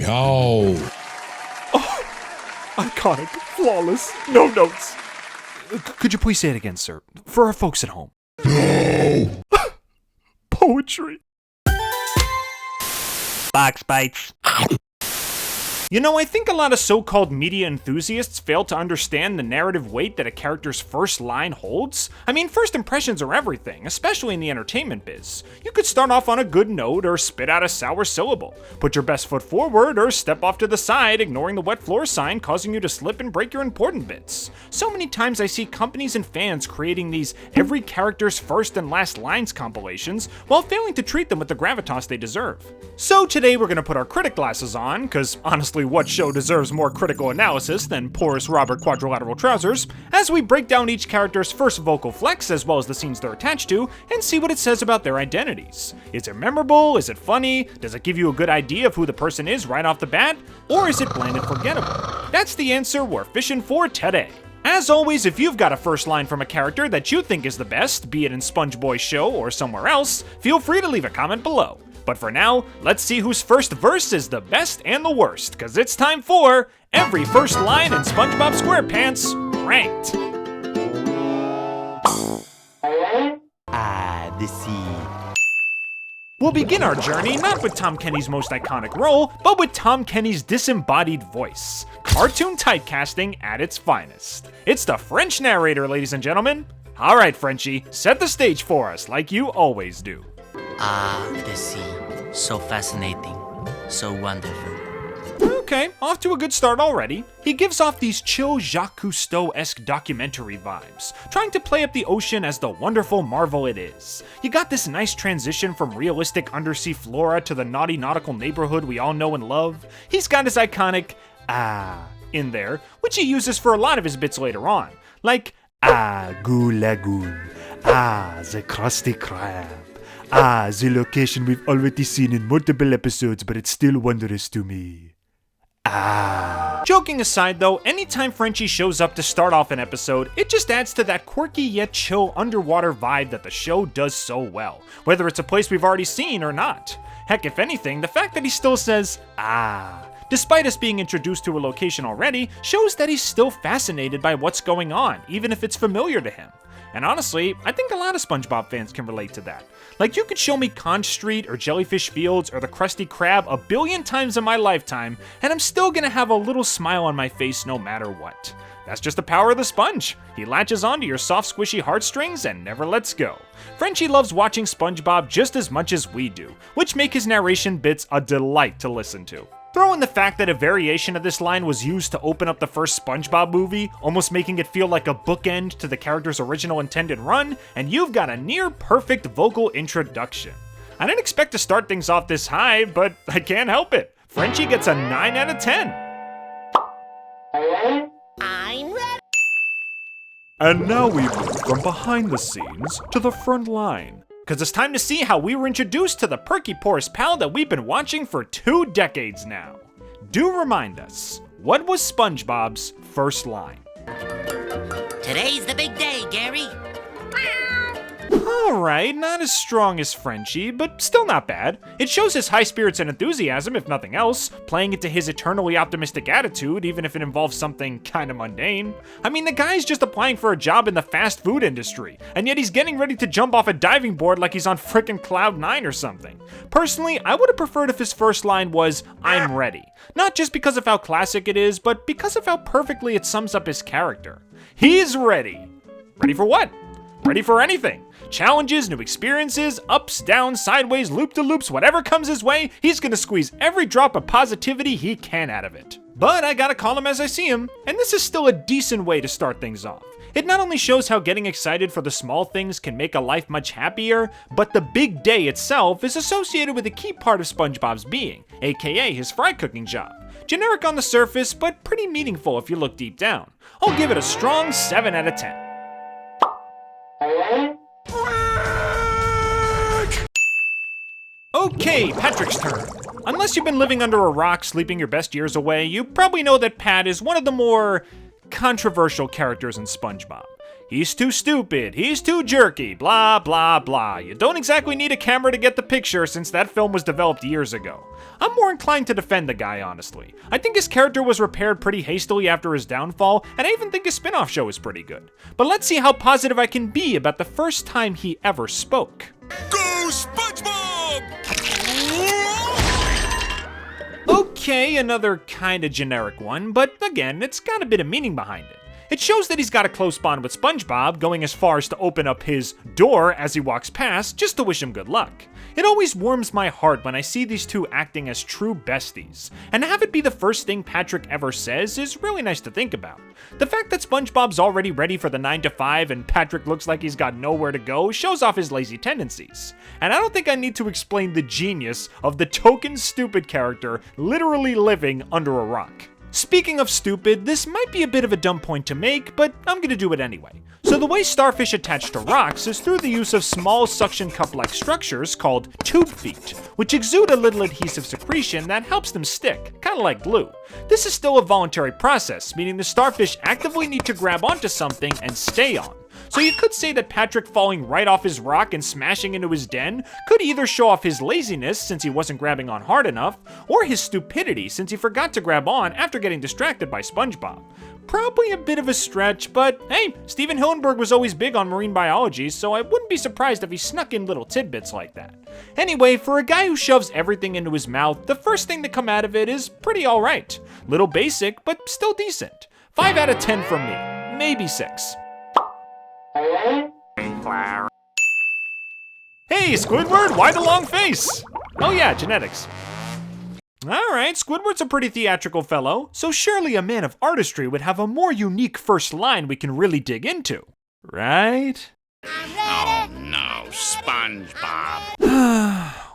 No. Iconic, flawless, no notes. Could you please say it again, sir? For our folks at home. No. Poetry. Box bites. You know, I think a lot of so-called media enthusiasts fail to understand the narrative weight that a character's first line holds. I mean, first impressions are everything, especially in the entertainment biz. You could start off on a good note or spit out a sour syllable, put your best foot forward or step off to the side, ignoring the wet floor sign causing you to slip and break your important bits. So many times I see companies and fans creating these every character's first and last lines compilations while failing to treat them with the gravitas they deserve. So today we're gonna put our critic glasses on, cause honestly, what show deserves more critical analysis than porous Robert Quadrilateral trousers, as we break down each character's first vocal flex as well as the scenes they're attached to, and see what it says about their identities. Is it memorable? Is it funny? Does it give you a good idea of who the person is right off the bat? Or is it bland and forgettable? That's the answer we're fishing for today. As always, if you've got a first line from a character that you think is the best, be it in SpongeBob's show or somewhere else, feel free to leave a comment below. But for now, let's see whose first verse is the best and the worst, cause it's time for every first line in SpongeBob SquarePants ranked. The sea. We'll begin our journey not with Tom Kenny's most iconic role, but with Tom Kenny's disembodied voice. Cartoon typecasting at its finest. It's the French Narrator, ladies and gentlemen. Alright, Frenchy, set the stage for us like you always do. The sea. So fascinating. So wonderful. Okay, off to a good start already. He gives off these chill Jacques Cousteau-esque documentary vibes, trying to play up the ocean as the wonderful marvel it is. You got this nice transition from realistic undersea flora to the naughty nautical neighborhood we all know and love. He's got his iconic in there, which he uses for a lot of his bits later on, like Goo Lagoon, the Krusty Krab. The location we've already seen in multiple episodes, but it's still wondrous to me. Joking aside though, anytime Frenchy shows up to start off an episode, it just adds to that quirky yet chill underwater vibe that the show does so well, whether it's a place we've already seen or not. Heck, if anything, the fact that he still says, despite us being introduced to a location already, shows that he's still fascinated by what's going on, even if it's familiar to him. And honestly, I think a lot of SpongeBob fans can relate to that. Like, you could show me Conch Street or Jellyfish Fields or the Krusty Krab a billion times in my lifetime, and I'm still gonna have a little smile on my face no matter what. That's just the power of the sponge. He latches onto your soft, squishy heartstrings and never lets go. Frenchy loves watching SpongeBob just as much as we do, which make his narration bits a delight to listen to. Throw in the fact that a variation of this line was used to open up the first SpongeBob movie, almost making it feel like a bookend to the character's original intended run, and you've got a near-perfect vocal introduction. I didn't expect to start things off this high, but I can't help it. Frenchy gets a 9 out of 10. I'm ready. And now we move from behind the scenes to the front line. Cause it's time to see how we were introduced to the perky porous pal that we've been watching for 2 decades now. Do remind us, what was SpongeBob's first line? Today's the big day, Gary. Alright, not as strong as Frenchy, but still not bad. It shows his high spirits and enthusiasm, if nothing else, playing into his eternally optimistic attitude, even if it involves something kinda mundane. I mean, the guy's just applying for a job in the fast food industry, and yet he's getting ready to jump off a diving board like he's on frickin' Cloud 9 or something. Personally, I would have preferred if his first line was, "I'm ready." Not just because of how classic it is, but because of how perfectly it sums up his character. He's ready. Ready for what? Ready for anything. Challenges, new experiences, ups, downs, sideways, loop-de-loops, whatever comes his way, he's gonna squeeze every drop of positivity he can out of it. But I gotta call him as I see him, and this is still a decent way to start things off. It not only shows how getting excited for the small things can make a life much happier, but the big day itself is associated with a key part of SpongeBob's being, aka his fry cooking job. Generic on the surface, but pretty meaningful if you look deep down. I'll give it a strong 7 out of 10. Okay, Patrick's turn. Unless you've been living under a rock sleeping your best years away, you probably know that Pat is one of the more controversial characters in SpongeBob. He's too stupid, he's too jerky, blah blah blah. You don't exactly need a camera to get the picture since that film was developed years ago. I'm more inclined to defend the guy, honestly. I think his character was repaired pretty hastily after his downfall, and I even think his spin-off show is pretty good. But let's see how positive I can be about the first time he ever spoke. Go SpongeBob! Okay, another kinda generic one, but again, it's got a bit of meaning behind it. It shows that he's got a close bond with SpongeBob, going as far as to open up his door as he walks past just to wish him good luck. It always warms my heart when I see these two acting as true besties, and to have it be the first thing Patrick ever says is really nice to think about. The fact that SpongeBob's already ready for the 9 to 5 and Patrick looks like he's got nowhere to go shows off his lazy tendencies. And I don't think I need to explain the genius of the token stupid character literally living under a rock. Speaking of stupid, this might be a bit of a dumb point to make, but I'm gonna do it anyway. So the way starfish attach to rocks is through the use of small suction cup-like structures called tube feet, which exude a little adhesive secretion that helps them stick, kinda like glue. This is still a voluntary process, meaning the starfish actively need to grab onto something and stay on. So you could say that Patrick falling right off his rock and smashing into his den could either show off his laziness since he wasn't grabbing on hard enough, or his stupidity since he forgot to grab on after getting distracted by SpongeBob. Probably a bit of a stretch, but hey, Steven Hillenburg was always big on marine biology, so I wouldn't be surprised if he snuck in little tidbits like that. Anyway, for a guy who shoves everything into his mouth, the first thing to come out of it is pretty alright. Little basic, but still decent. 5 out of 10 from me, maybe 6. Hey, Squidward, why the long face? Oh yeah, genetics. Alright, Squidward's a pretty theatrical fellow, so surely a man of artistry would have a more unique first line we can really dig into. Right? Oh no, SpongeBob.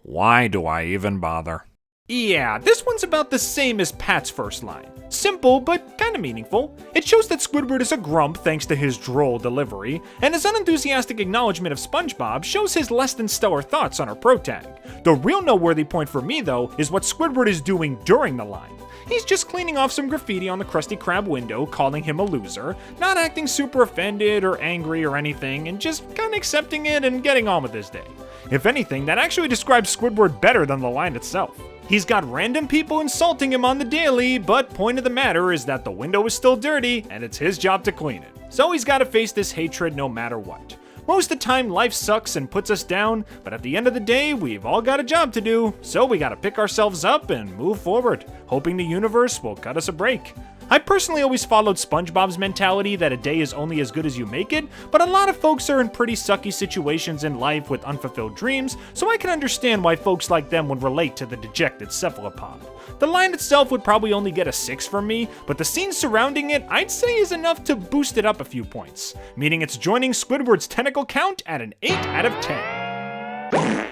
Why do I even bother? Yeah, this one's about the same as Pat's first line. Simple, but kinda meaningful. It shows that Squidward is a grump thanks to his droll delivery, and his unenthusiastic acknowledgement of SpongeBob shows his less than stellar thoughts on our protag. The real noteworthy point for me, though, is what Squidward is doing during the line. He's just cleaning off some graffiti on the Krusty Krab window, calling him a loser, not acting super offended or angry or anything, and just kinda accepting it and getting on with his day. If anything, that actually describes Squidward better than the line itself. He's got random people insulting him on the daily, but point of the matter is that the window is still dirty, and it's his job to clean it. So he's gotta face this hatred no matter what. Most of the time, life sucks and puts us down, but at the end of the day, we've all got a job to do, so we gotta pick ourselves up and move forward, hoping the universe will cut us a break. I personally always followed SpongeBob's mentality that a day is only as good as you make it, but a lot of folks are in pretty sucky situations in life with unfulfilled dreams, so I can understand why folks like them would relate to the dejected cephalopod. The line itself would probably only get a 6 from me, but the scenes surrounding it I'd say is enough to boost it up a few points, meaning it's joining Squidward's tentacle count at an 8 out of 10.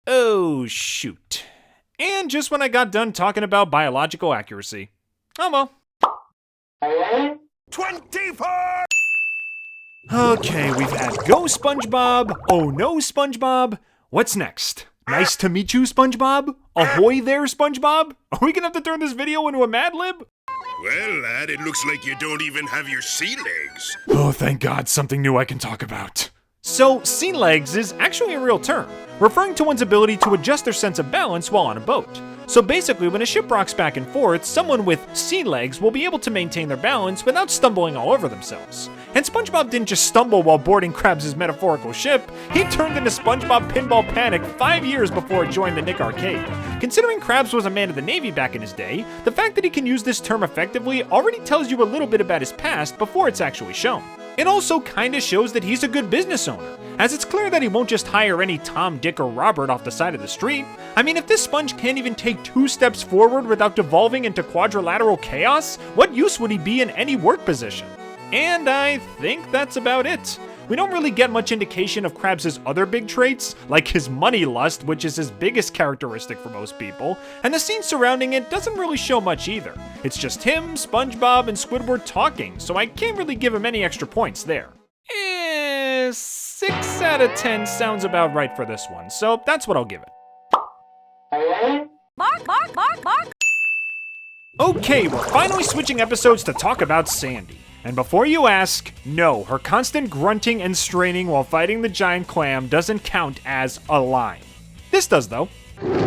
Oh shoot. And just when I got done talking about biological accuracy. Oh well. 24! Okay, we've had Go SpongeBob, Oh No SpongeBob. What's next? Nice to meet you, SpongeBob? Ahoy there, SpongeBob? Are we gonna have to turn this video into a Mad Lib? Well, lad, it looks like you don't even have your sea legs. Oh, thank God, something new I can talk about. So, sea legs is actually a real term, referring to one's ability to adjust their sense of balance while on a boat. So basically, when a ship rocks back and forth, someone with sea legs will be able to maintain their balance without stumbling all over themselves. And SpongeBob didn't just stumble while boarding Krabs' metaphorical ship, he turned into SpongeBob Pinball Panic 5 years before it joined the Nick Arcade. Considering Krabs was a man of the Navy back in his day, the fact that he can use this term effectively already tells you a little bit about his past before it's actually shown. It also kinda shows that he's a good business owner, as it's clear that he won't just hire any Tom, Dick, or Robert off the side of the street. I mean, if this sponge can't even take 2 steps forward without devolving into quadrilateral chaos, what use would he be in any work position? And I think that's about it. We don't really get much indication of Krabs' other big traits, like his money lust, which is his biggest characteristic for most people, and the scene surrounding it doesn't really show much either. It's just him, SpongeBob, and Squidward talking, so I can't really give him any extra points there. 6 out of 10 sounds about right for this one, so that's what I'll give it. Mark. Okay, we're finally switching episodes to talk about Sandy. And before you ask, no, her constant grunting and straining while fighting the giant clam doesn't count as a line. This does, though.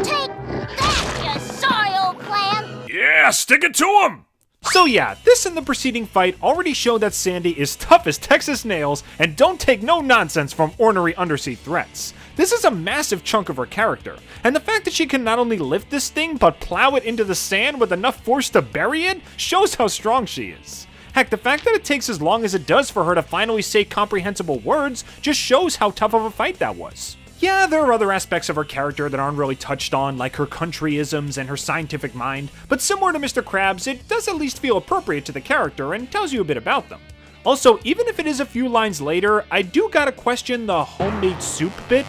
Take that, you soiled clam! Yeah, stick it to him! So yeah, this and the preceding fight already show that Sandy is tough as Texas nails and don't take no nonsense from ornery undersea threats. This is a massive chunk of her character, and the fact that she can not only lift this thing but plow it into the sand with enough force to bury it shows how strong she is. Heck, the fact that it takes as long as it does for her to finally say comprehensible words just shows how tough of a fight that was. Yeah, there are other aspects of her character that aren't really touched on, like her countryisms and her scientific mind, but similar to Mr. Krabs, it does at least feel appropriate to the character and tells you a bit about them. Also, even if it is a few lines later, I do gotta question the homemade soup bit.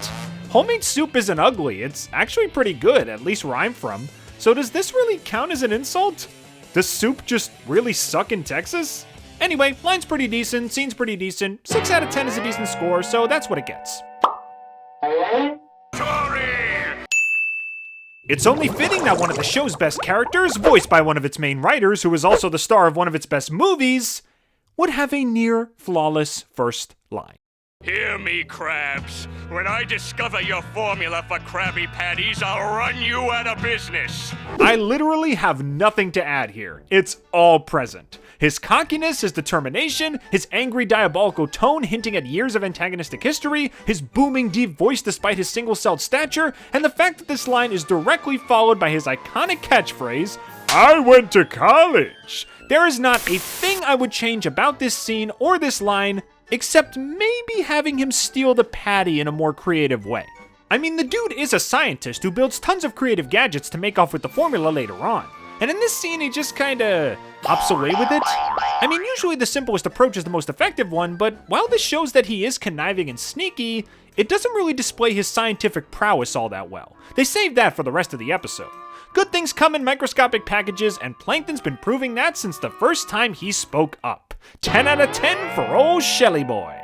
Homemade soup isn't ugly, it's actually pretty good, at least where I'm from. So does this really count as an insult? Does soup just really suck in Texas? Anyway, line's pretty decent, scene's pretty decent, 6 out of 10 is a decent score, so that's what it gets. It's only fitting that one of the show's best characters, voiced by one of its main writers, who is also the star of one of its best movies, would have a near flawless first line. Hear me, Krabs. When I discover your formula for Krabby Patties, I'll run you out of business. I literally have nothing to add here. It's all present. His cockiness, his determination, his angry diabolical tone hinting at years of antagonistic history, his booming deep voice despite his single-celled stature, and the fact that this line is directly followed by his iconic catchphrase, "I went to college." There is not a thing I would change about this scene or this line, except maybe having him steal the patty in a more creative way. I mean, the dude is a scientist who builds tons of creative gadgets to make off with the formula later on. And in this scene, he just kinda hops away with it. I mean, usually the simplest approach is the most effective one, but while this shows that he is conniving and sneaky, it doesn't really display his scientific prowess all that well. They saved that for the rest of the episode. Good things come in microscopic packages, and Plankton's been proving that since the first time he spoke up. 10 out of 10 for old Shelly Boy.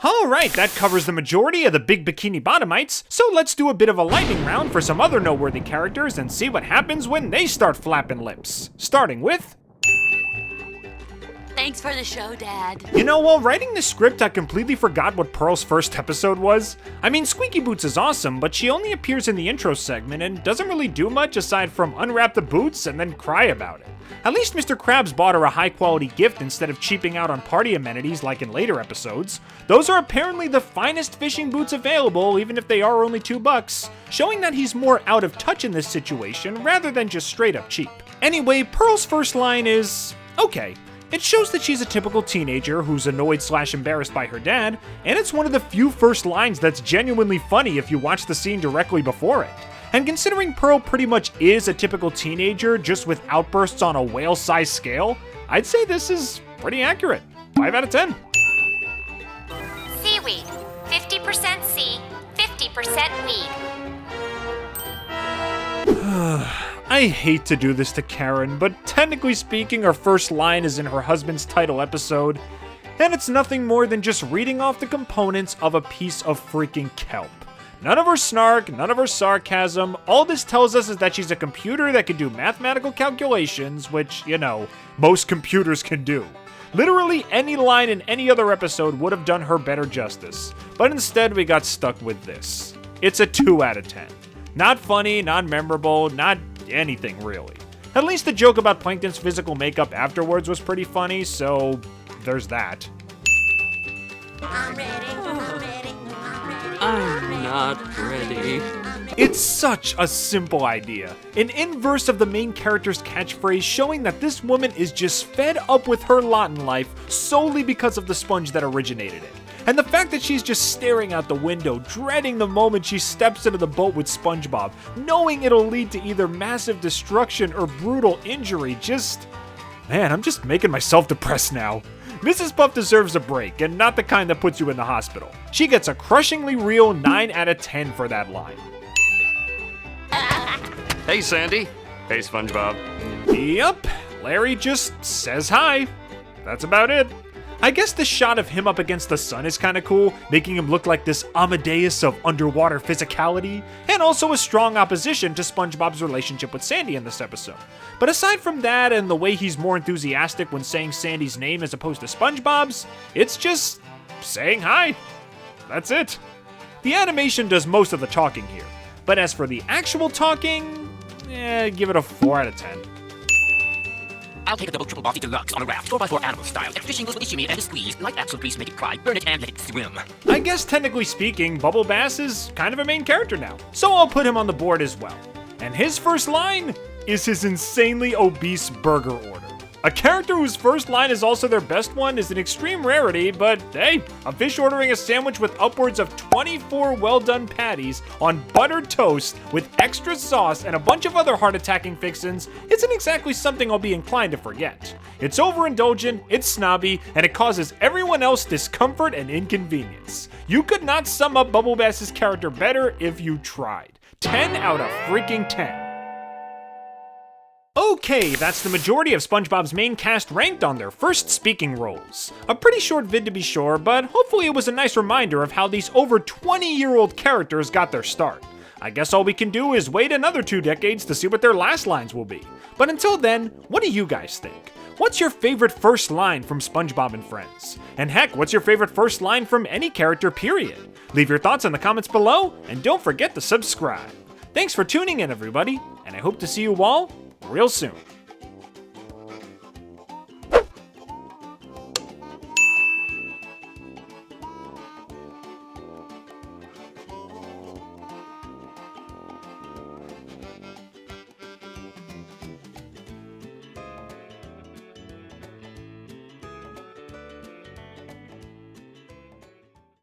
Alright, that covers the majority of the big bikini bottomites, so let's do a bit of a lightning round for some other noteworthy characters and see what happens when they start flapping lips. Starting with... Thanks for the show, Dad. You know, while writing this script, I completely forgot what Pearl's first episode was. I mean, Squeaky Boots is awesome, but she only appears in the intro segment and doesn't really do much aside from unwrap the boots and then cry about it. At least Mr. Krabs bought her a high-quality gift instead of cheaping out on party amenities like in later episodes. Those are apparently the finest fishing boots available, even if they are only $2, showing that he's more out of touch in this situation rather than just straight up cheap. Anyway, Pearl's first line is okay. It shows that she's a typical teenager who's annoyed/embarrassed by her dad, and it's one of the few first lines that's genuinely funny if you watch the scene directly before it. And considering Pearl pretty much is a typical teenager, just with outbursts on a whale-sized scale, I'd say this is pretty accurate. 5 out of 10. Seaweed. 50% sea, 50% weed. I hate to do this to Karen, but technically speaking, her first line is in her husband's title episode, and it's nothing more than just reading off the components of a piece of freaking kelp. None of her snark, none of her sarcasm, all this tells us is that she's a computer that can do mathematical calculations, which, you know, most computers can do. Literally any line in any other episode would have done her better justice, but instead we got stuck with this. It's a 2 out of 10. Not funny, not memorable, not anything really. At least the joke about Plankton's physical makeup afterwards was pretty funny, so there's that. I'm ready, I'm ready, I'm not ready. It's such a simple idea. An inverse of the main character's catchphrase showing that this woman is just fed up with her lot in life solely because of the sponge that originated it. And the fact that she's just staring out the window, dreading the moment she steps into the boat with Spongebob, knowing it'll lead to either massive destruction or brutal injury, man, I'm just making myself depressed now. Mrs. Puff deserves a break, and not the kind that puts you in the hospital. She gets a crushingly real 9 out of 10 for that line. Hey, Sandy. Hey, SpongeBob. Yep, Larry just says hi. That's about it. I guess the shot of him up against the sun is kinda cool, making him look like this Amadeus of underwater physicality, and also a strong opposition to SpongeBob's relationship with Sandy in this episode. But aside from that and the way he's more enthusiastic when saying Sandy's name as opposed to SpongeBob's, it's just saying hi. That's it. The animation does most of the talking here, but as for the actual talking, give it a 4 out of 10. I'll take a double triple bossy deluxe on a raft, 4x4 animal style. Extra shingles with a shimmy and a squeeze. Like axle grease, make it cry, burn it and let it swim. I guess technically speaking, Bubble Bass is kind of a main character now, so I'll put him on the board as well. And his first line is his insanely obese burger order. A character whose first line is also their best one is an extreme rarity, but hey, a fish ordering a sandwich with upwards of 24 well-done patties on buttered toast with extra sauce and a bunch of other heart-attacking fixins isn't exactly something I'll be inclined to forget. It's overindulgent, it's snobby, and it causes everyone else discomfort and inconvenience. You could not sum up Bubble Bass's character better if you tried. 10 out of freaking 10. Okay, that's the majority of SpongeBob's main cast ranked on their first speaking roles. A pretty short vid to be sure, but hopefully it was a nice reminder of how these over 20-year-old characters got their start. I guess all we can do is wait another 2 decades to see what their last lines will be. But until then, what do you guys think? What's your favorite first line from SpongeBob and Friends? And heck, what's your favorite first line from any character, period? Leave your thoughts in the comments below, and don't forget to subscribe. Thanks for tuning in, everybody, and I hope to see you all real soon.